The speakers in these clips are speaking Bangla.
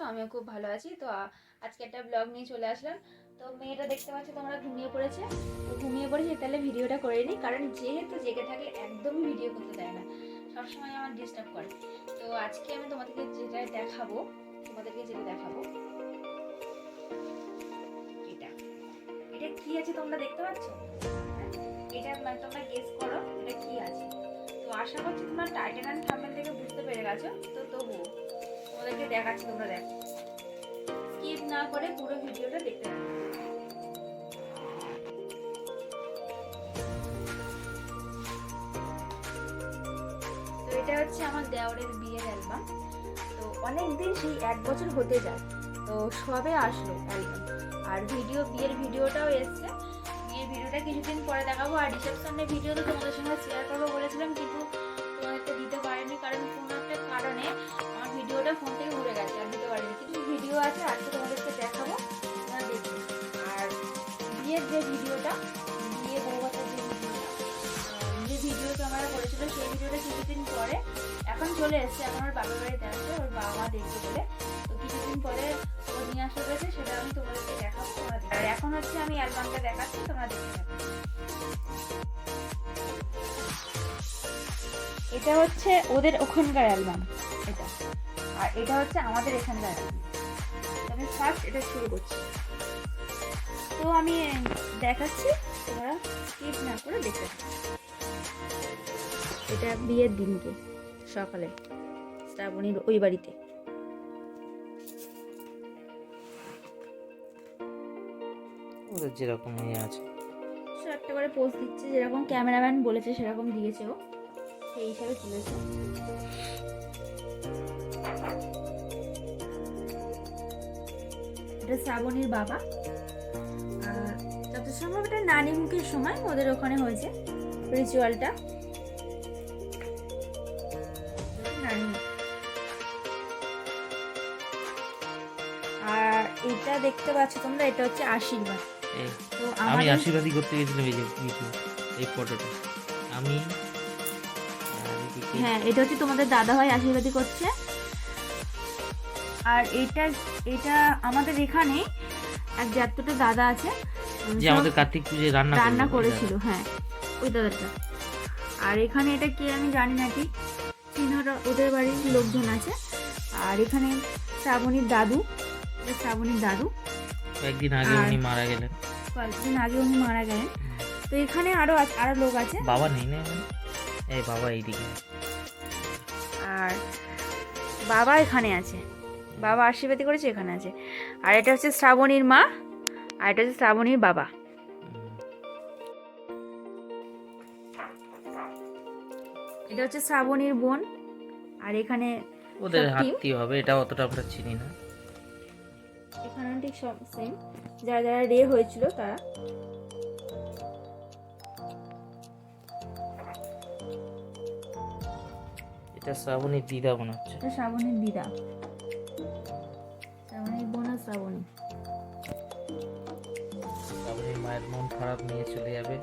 আমিও খুব ভালো আছি। তো আজকে একটা ব্লগ নিয়ে চলে আসলাম। তো মেয়েটা দেখতে পাচ্ছি তোমরা ঘুমিয়ে পড়েছে, তো ঘুমিয়ে পড়েছে তাহলে ভিডিওটা করে নিই, কারণ যেহেতু জেগে থাকে একদমই ভিডিও করতে দেয় না, সবসময় আমার ডিস্টার্ব করে। তো আজকে আমি তোমাদেরকে যেটা দেখাবো এটা কি আছে তোমরা দেখতে পাচ্ছ? এটা তোমরা গেস করো এটা কি আছে। তো আশা করছি তোমরা টাইটেল এন্ড থাম্বনেল থেকে বুঝতে পেরে গেছো। তো তবুও তোমাদেরকে দেখাচ্ছি, তোমরা দেখো, স্কিপ না করে পুরো ভিডিওটা দেখতে থাকো। তো এটা হচ্ছে আমার দেওরের বিয়ের অ্যালবাম। তো অনেকদিন, সেই 1 বছর হতে যায়, তো সবে আসলো অ্যালবাম। আর বিয়ের ভিডিওটাও এসছে। বিয়ের ভিডিওটা কিছুদিন পরে দেখাবো। আর রিসেপশনের ভিডিও তো তোমাদের সঙ্গে শেয়ার করবো বলেছিলাম, কিন্তু তোমাদেরকে দিতে পারিনি, কারণ কোনো একটা কারণে আমার ভিডিওটা ফোন থেকে ঘুরে গেছে, আর দিতে পারিনি। কিছু ভিডিও আছে আজকে তোমাদেরকে দেখাবো, তোমরা দেখবে। আর বিয়ের যে ভিডিওটা, বিয়ে বৌভাতের যে ভিডিওটা আমরা করেছিল, সেই ভিডিওটা কিছুদিন পরে এখন চলে এসছে। এখন ওর বাবার বাড়িতে আছে, ওর বাবা মা দেখতে বলে। তো কিছুদিন পরে ও নিয়ে আসা হয়েছে, সেটা আমি তোমাদেরকে দেখাবো, তোমরা দেখবে। আর এখন হচ্ছে আমি অ্যালবামটা দেখাচ্ছি, তোমরা দেখতে থাকো। এটা হচ্ছে ওদের ওখানকার অ্যালবাম এটা, আর এটা হচ্ছে আমাদের এখানকার অ্যালবাম। আমি ফার্স্ট এটা শুরু করছি, তো আমি দেখাচ্ছি, তোমরা স্কিপ না করে দেখতে থাকো। এটা বিয়ের দিনকে সকালে শ্রাবণীর ওই বাড়িতে। ওদের যেরকম আছে সে একটা করে পোজ দিচ্ছে, যেরকম ক্যামেরাম্যান বলেছে সেরকম দিয়েছে ও, সেই হিসাবে তুলেছে। এটা শ্রাবণীর বাবা। আর যত সম্ভব এটা নানি মুখের সময় ওদের ওখানে হয়েছে রিচুয়ালটা। আর এটা দেখতে পাচ্ছ তোমরা, এটা হচ্ছে আশীর্বাদ। তো আমি আশীর্বাদই করতে গেছিলাম এই যে এই ফটোটা আমি। হ্যাঁ, এটা হচ্ছে তোমাদের দাদা ভাই আশীর্বাদই করছে। আর এটা আমাদের এখানে এক জাতটা দাদা আছে, যে আমাদের কার্তিক পূজায় রান্না করেছিল। হ্যাঁ, ওই দাদাটা। আর এখানে এটা কে আমি জানি না, ঠিক চিহ্নটা ওদের বাড়ির লোকজন আছে। আর এখানে শ্রাবণীর দাদু, কয়েকদিন আগে উনি মারা গেলেন। তো এখানে আরো লোক আছে। বাবা নেই না, এই বাবা এইদিকে। আর বাবা এখানে আছে, বাবা আশীর্বাদ করেছে, এখানে আছে। আর এটা হচ্ছে শ্রাবণীর মা, আর এটা হচ্ছে শ্রাবণীর বাবা। এটা হচ্ছে শ্রাবণীর বোন। আর এখানে ওদের হাতি হবে, এটা অতটা আমরা চিনি না। এখানে ঠিক সব সেম, যারা যারা রে হয়েছিল তারা। এটা শ্রাবণীর দিদা মনে হচ্ছে। এটা শ্রাবণীর দিদা, শ্রাবণীর বোন আর শ্রাবণী। শ্রাবণীর মায়ের মন খারাপ নিয়ে চলে যাবে।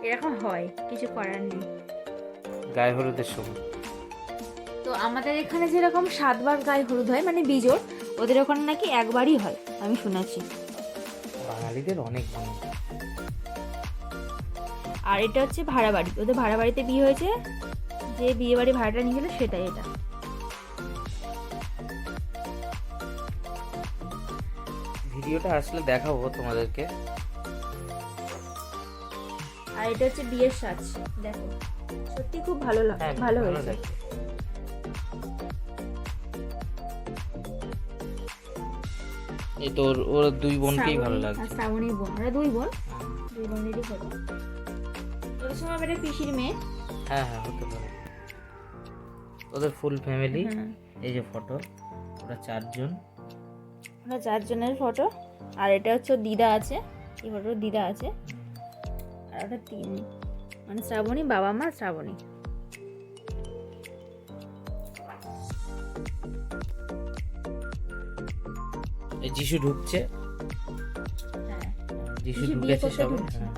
এরকম হয়, কিছু করার নেই। গায়ে হলুদের সময় তো আমাদের এখানে যেরকম 7 বার গায়ে হলুদ হয়, মানে বিজোড়, ওদের ওখানে নাকি একবারই হয়, আমি শুনেছি। বাঙালিদের অনেক। আর এটা হচ্ছে ভাড়া বাড়ি, ওদের ভাড়া বাড়িতে বিয়ে হয়েছে, যে বিয়ে বাড়ি ভাড়াটা নিয়েছিল সেটাই এটা। ভিডিওটা আসলে দেখাবো তোমাদেরকে। আর এটা হচ্ছে বিয়ের সাজ, দেখো সত্যি খুব ভালো লাগে, ভালো হয়েছে। এই তো ওর দুই বোনকেই ভালো লাগছে। শ্রাবণীর বোন, ওরা দুই বোনেরই ফটো। ওদের সময় এটা পিসির মেয়ে। হ্যাঁ হতে পারে, ওদের ফুল ফ্যামিলি। এই যে ফটো, ওরা 4 জন, ওরা 4 জনের ফটো। আর এটা হচ্ছে দিদা আছে, এই ফটো দিদা আছে। আর ওটা 3, মানে শ্রাবণী, বাবা মা, শ্রাবণী। এই যিশু ঢুকছে, যিশু যিশু বিয়ে ঢুকেছে করতে সবে। ঢুকছে। হ্যাঁ।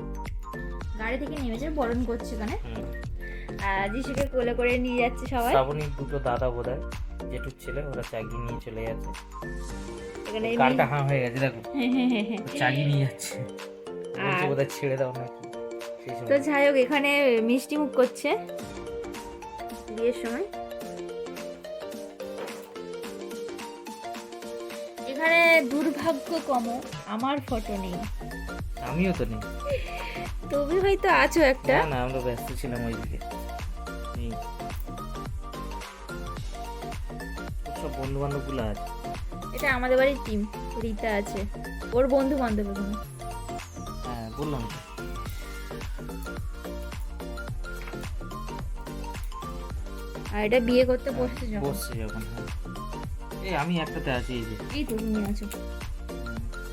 গাড়ি থেকে নেমেছে, বরণ করছে ওখানে। হুম। আর যিশুকে কোলে করে নিয়ে যাচ্ছে সবাই। শ্রাবণীর দুটো দাদা বোধহয় জেঠুর ছেলে, ওরা চাগিয়ে নিয়ে চলে যাচ্ছে। এখানে ওর গানটা হাঁ হয়ে গেছে দেখো, ও চাগিয়ে নিয়ে যাচ্ছে, বলছে আর বোধহয় ছেড়ে দাও নাকি সেই তো সময়। যাই হোক, এখানে মিষ্টি মুখ করছে বিয়ের সময়। এখানে দুর্ভাগ্যক্রম আমার ফটো নেই। আমিও তো নেই। তুমি হয়তো আছো একটা। না না, আমরা ব্যস্ত ছিলাম ওইদিকে। নেই। ওর সব বন্ধু বান্ধব গুলো আছে। এটা আমাদের বাড়ির টিম। রীতা আছে, ওর বন্ধু বান্ধব এখানে। হ্যাঁ বললাম তো। আর এটা বিয়ে করতে বসছে যখন। বসছে যখন। হ্যাঁ। এই আমি একটাতে আছি, এই যে। এই তো তুমি আছো,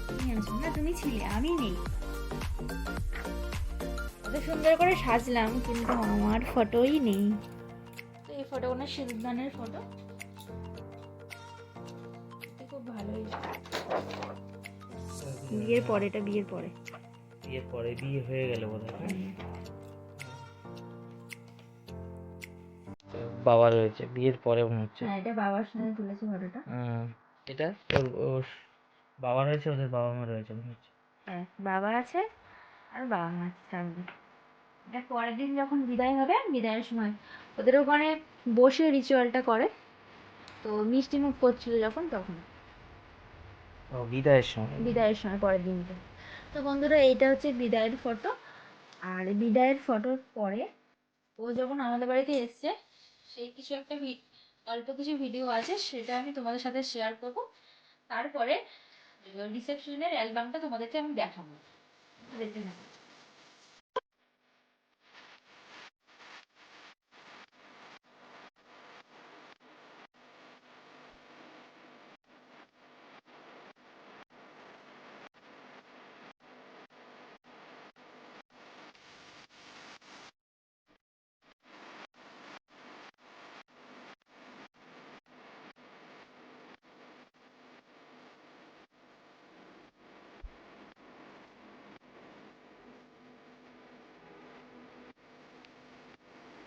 তুমি আছো না, তুমি ছিলে, আমি নেই। কত সুন্দর করে সাজলাম, কিন্তু আমার ফটোই নেই। তো এই ফটো কোনো সিদ্ধানের ফটো, খুব ভালো হয়েছে। বিয়ের পরে, এটা বিয়ের পরে। বিয়ের পরে, বিয়ে হয়ে গেল বোধহয়। বাবা রয়েছে বিয়ের পরে মনে হচ্ছে। হ্যাঁ, এটা বাবার সাথে তুলেছে ফটোটা। এটা ওর ওর বাবা রয়েছে, ওদের বাবা মা রয়েছে মনে হচ্ছে। হ্যাঁ, বাবা আছে আর বাবা মা আছে সামনে। এটা পরের দিন যখন বিদায় হবে, বিদায়ের সময় ওদের ওখানে বসে রিচুয়ালটা করে। তো মিষ্টি মুখ করছিল যখন, তখন ও বিদায়ের সময়। বিদায়ের সময় পরের দিনটা। তো বন্ধুরা, এইটা হচ্ছে বিদায়ের ফটো। আর বিদায়ের ফটোর পরে ও যখন আমাদের বাড়িতে এসছে, সেই কিছু একটা অল্প কিছু ভিডিও আছে, সেটা আমি তোমাদের সাথে শেয়ার করব। তারপরে রিসেপশনের অ্যালবামটা তোমাদেরকে আমি দেখাবো, দেখতে থাকো।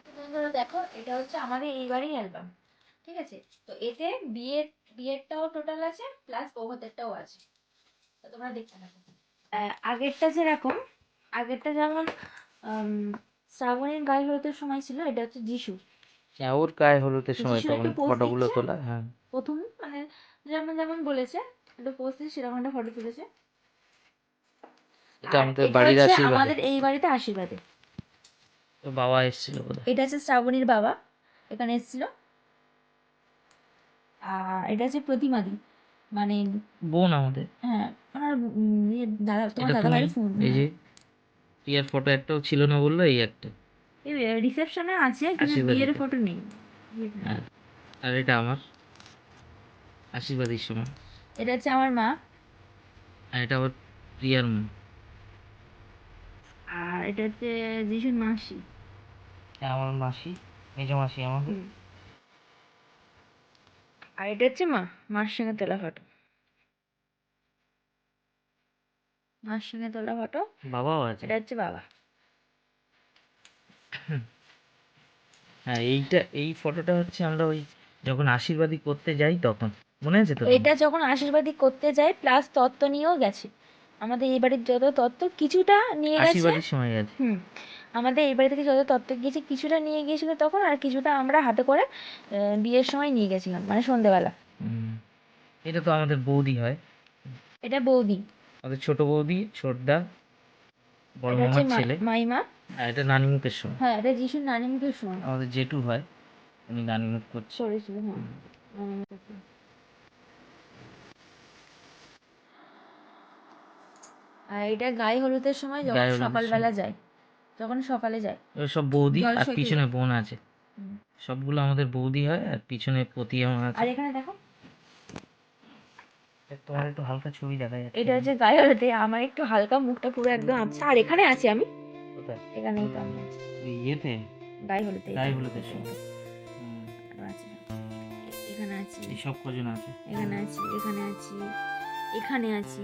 তো বন্ধুরা দেখো, এটা হচ্ছে আমাদের এই বাড়ির অ্যালবাম। ঠিক আছে, তো এতে বিয়েরটাও টোটাল আছে, প্লাস বৌভাতেরটাও আছে। তো তোমরা দেখতে থাকো। আগেরটা যেরকম, আগেরটা যেমন শ্রাবণীর গায়ে হলুদের সময় ছিল, এটা হচ্ছে যিশু। হ্যাঁ, ওর গায়ে হলুদের সময় যিশুর তখন একটু পোজ ফটোগুলো দিচ্ছে তোলা। হ্যাঁ, প্রথম, মানে যেমন যেমন বলেছে, একটু পোজ দিচ্ছে, সেরকম একটা ফটো তুলেছে। এটা আর আমাদের এটা বাড়ির হচ্ছে আশীর্বাদে। আমাদের এই বাড়িতে আশীর্বাদে। তো বাবা এসেছিল বোধহয়। এটা হচ্ছে শ্রাবণীর বাবা, এখানে এসেছিল। আর এটা হচ্ছে প্রতিমাদি, মানে বোন আমাদের। হ্যাঁ, আমার দাদা, তোমার এটা দাদা তুমি, ভাইয়ের ফোন। এই যে বিয়ের ফটো একটাও ছিল না বললো, এই একটা। রিসেপশনে আছে, কিন্তু আশীর্বাদ বিয়ের দিতে। ফটো নেই। হ্যাঁ, আর এটা আমার আশীর্বাদের সময়। এটা হচ্ছে আমার মা। আর এটা আবার প্রিয়ার মা। আর এটা হচ্ছে যিশুর মাসি। আমার মাসি, মেজ মাসি আমাদের। আর এটা হচ্ছে মা, মার সঙ্গে তোলা ফটো। মার সঙ্গে তোলা ফটো। বাবাও আছে। এটা হচ্ছে বাবা। হ্যাঁ, এই ফটোটা হচ্ছে আমরা ওই যখন আশীর্বাদী করতে যাই তখন, মনে আছে তো? এটা যখন আশীর্বাদী করতে যায়, প্লাস তত্ত্ব নিয়েও গেছে। আমাদের এই বাড়ির যত তত্ত্ব কিছুটা নিয়ে গেছে। আশীর্বাদীর সময় গেছে। আমাদের এই বাড়ি থেকে যত তত্ত্ব গিয়েছে, কিছুটা নিয়ে গিয়েছিল তখন, আর কিছুটা আমরা হাতে করে বিয়ের সময় নিয়ে গেছিলাম, মানে সন্ধেবেলা। এটা তো আমাদের বৌদি হয়। এটা বৌদি। আমাদের ছোট বৌদি, ছোটদা, বড় এটা হচ্ছে মামার ছেলে। মাইমা। আর এটা নানিমুখের সময়। হ্যাঁ, এটা যিশুর নানিমুখের সময় আমাদের জেঠু হয়, উনি নানিমুখ করছে। করেছিল। হ্যাঁ, আর এটা গায়ে হলুদের সময়, যখন গায়ে হলুদের সকালবেলা যায়, যখন সকালে যায় এবার সব বৌদি, জল আর সইতে পিছনে যায়। বোন আছে। সবগুলো আমাদের বৌদি হয়, আর পিছনে পতি আমার আছে। আর এখানে দেখো, তোমার একটু হালকা ছবি দেখা যাচ্ছে। এটা হচ্ছে গায়ে হলুদে আমার একটু হালকা, মুখটা পুরো একদম আবছা। আর এখানে আছি আমি, কোথায়? এখানেই তো আমি আছি ইয়েতে গায়ে হলুদে। গায়ে হলুদের সময়। এখানে আছি, এই সব কজন আছে। এখানে আছি, এখানে আছি, এখানে আছি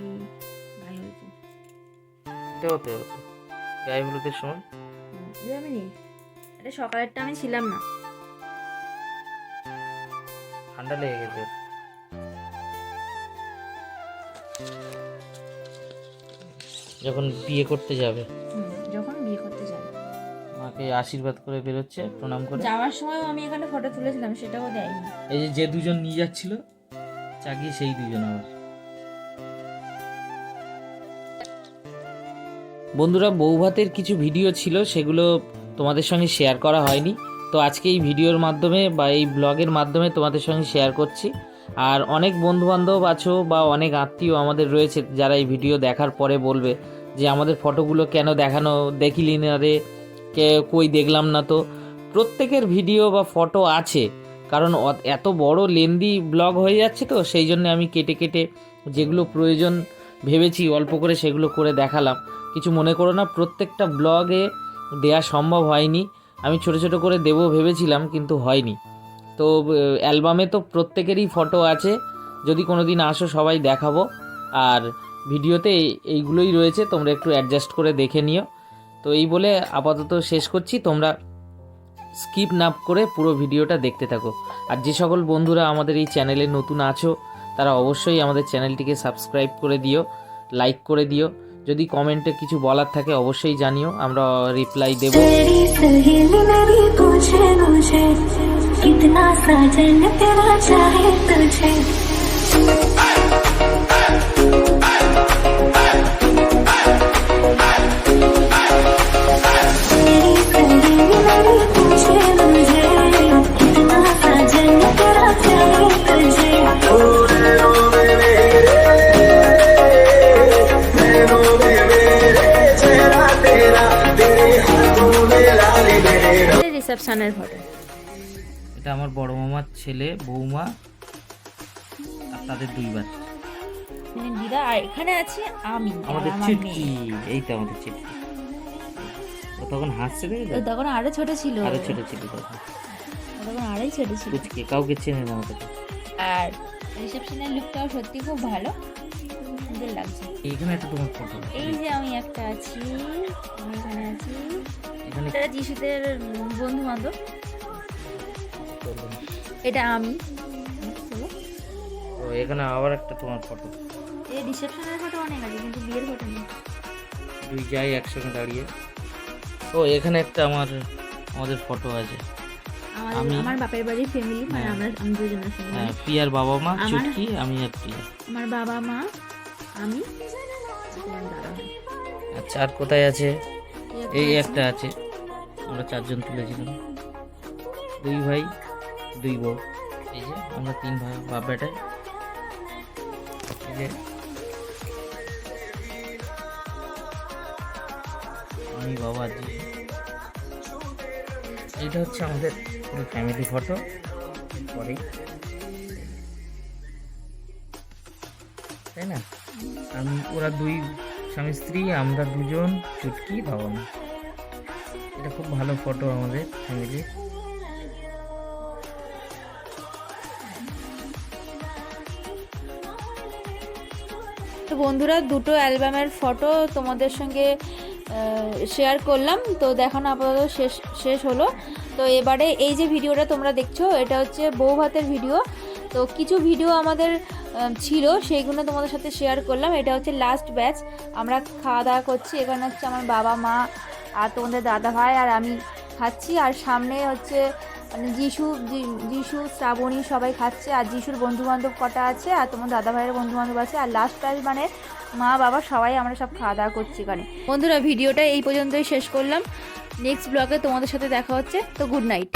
গায়ে হলুদে। হতে হতে হতে গায়ে হলুদের সময় আমি নেই, এটা সকালেরটা আমি ছিলাম না। ঠান্ডা লেগে গেছে। যখন বিয়ে করতে যাবে, যখন বিয়ে করতে যাবে মাকে আশীর্বাদ করে বেরোচ্ছে, প্রণাম করে। যাওয়ার সময়ও আমি এখানে ফটো তুলেছিলাম, সেটাও দেয়নি। এই যে যে দুজন নিয়ে যাচ্ছিল চাগিয়ে, সেই দুজন আবার। বন্ধুরা, বৌভাতের কিছু ভিডিও ছিল, সেগুলো তোমাদের সঙ্গে শেয়ার করা হয়নি, তো আজকে এই ভিডিওর মাধ্যমে বা এই ব্লগের মাধ্যমে তোমাদের সঙ্গে শেয়ার করছি। আর অনেক বন্ধুবান্ধব আছো বা অনেক আত্মীয় আমাদের রয়েছে যারা এই ভিডিও দেখার পরে বলবে যে আমাদের ফটোগুলো কেন দেখানো, দেখিলি না রে, কই দেখলাম না। তো প্রত্যেকের ভিডিও বা ফটো আছে, কারণ এত বড় লেন্দি ব্লগ হয়ে যাচ্ছে, তো সেই জন্য আমি কেটে কেটে যেগুলো প্রয়োজন ভেবেছি অল্প করে সেগুলো করে দেখালাম। কিছু মনে করো না, প্রত্যেকটা ব্লগে দেয়া সম্ভব হয়নি। আমি ছোট ছোট করে দেবো ভেবেছিলাম, কিন্তু হয়নি। তো অ্যালবামে তো প্রত্যেকেরই ফটো আছে, যদি কোনো দিন আসো সবাই দেখাবো। আর ভিডিওতে এইগুলোই রয়েছে, তোমরা একটু অ্যাডজাস্ট করে দেখে নিও। তো এই বলে আপাতত শেষ করছি, তোমরা স্কিপ না করে পুরো ভিডিওটা দেখতে থাকো। আর যে সকল বন্ধুরা আমাদের এই চ্যানেলে নতুন আছো, তারা অবশ্যই আমাদের চ্যানেলটিকে সাবস্ক্রাইব করে দিও, লাইক করে দিও। যদি কমেন্টে কিছু বলার থাকে অবশ্যই জানিও, আমরা রিপ্লাই দেব। कितना साजन तेरा चाहे तुझे, कितना साजन तेरा चाहे तुझे। রিসেপশনের ফটো, এটা আমার বড় মামার ছেলে, বৌমা আর তাদের 2 বাচ্চা, দিদা। আর এখানে আছে আমি, আমাদের চিটকি। এই তো আমাদের চিটকি, ও তখন হাসছে, দেখে তখন আরো ছোট ছিল, তখন আরোই ছোট ছিল, চিটকি কাউকে চেনে না ওটা। আর রিসেপশনের লুকটাও সত্যি খুব ভালো, সুন্দর লাগছে। এইখানে একটা তোমার ফটো, এই যে আমি একটা আছি, আমি এখানে আছি। এখানে এটা যিশুদের বন্ধু বান্ধব, এটা আমি। তো এখানে আবার একটা তোমার ফটো, এই রিসেপশনের ফটো অনেক আছে, কিন্তু বিয়ের ফটো নেই। দুই যাই একসঙ্গে দাঁড়িয়ে। ও এখানে একটা আমাদের ফটো আছে, আমি আমার বাপের বাড়ির ফ্যামিলি, মানে আমি দুজনের সঙ্গে। হ্যাঁ, প্রিয়ার বাবা মা, চুটকি, আমি আর প্রিয়া। আমার বাবা মা, আমি, আচ্ছা। আর কোথায় আছে? এই একটা আছে, আমরা 4 জন তুলেছিলাম, 2 ভাই 2 বউ। এই যে আমরা 3 ভাই, বাপ বেটা। এই যে আমি, বাবা, জি। এটা হচ্ছে আমাদের পুরো ফ্যামিলি ফটো। পরেই, তাই না? ওরা 2 স্বামী স্ত্রী, আমরা 2 জন, চুটকি, বাবা মা। এটা খুব ভালো ফটো আমাদের ফ্যামিলির। তো বন্ধুরা, 2টো অ্যালবামের ফটো তোমাদের সঙ্গে শেয়ার করলাম, তো দেখানো আপাতত শেষ হলো। তো এবারে এই যে ভিডিওটা তোমরা দেখছো, এটা হচ্ছে বৌভাতের ভিডিও। তো কিছু ভিডিও আমাদের ছিল, সেইগুলো তোমাদের সাথে শেয়ার করলাম। এটা হচ্ছে লাস্ট ব্যাচ, আমরা খাওয়া দাওয়া করছি। এখানে হচ্ছে আমার বাবা মা আর তোমাদের দাদা ভাই আর আমি খাচ্ছি। আর সামনে হচ্ছে মানে যিশু শ্রাবণী সবাই খাচ্ছে। আর যিশুর বন্ধুবান্ধব কটা আছে, আর তোমার দাদা ভাইয়ের বন্ধুবান্ধব আছে। আর লাস্ট ব্যাচ মানে মা বাবা সবাই আমরা সব খাওয়া দাওয়া করছি এখানে। বন্ধুরা, ভিডিওটা এই পর্যন্তই শেষ করলাম। নেক্সট ব্লগে তোমাদের সাথে দেখা হচ্ছে। তো গুড নাইট।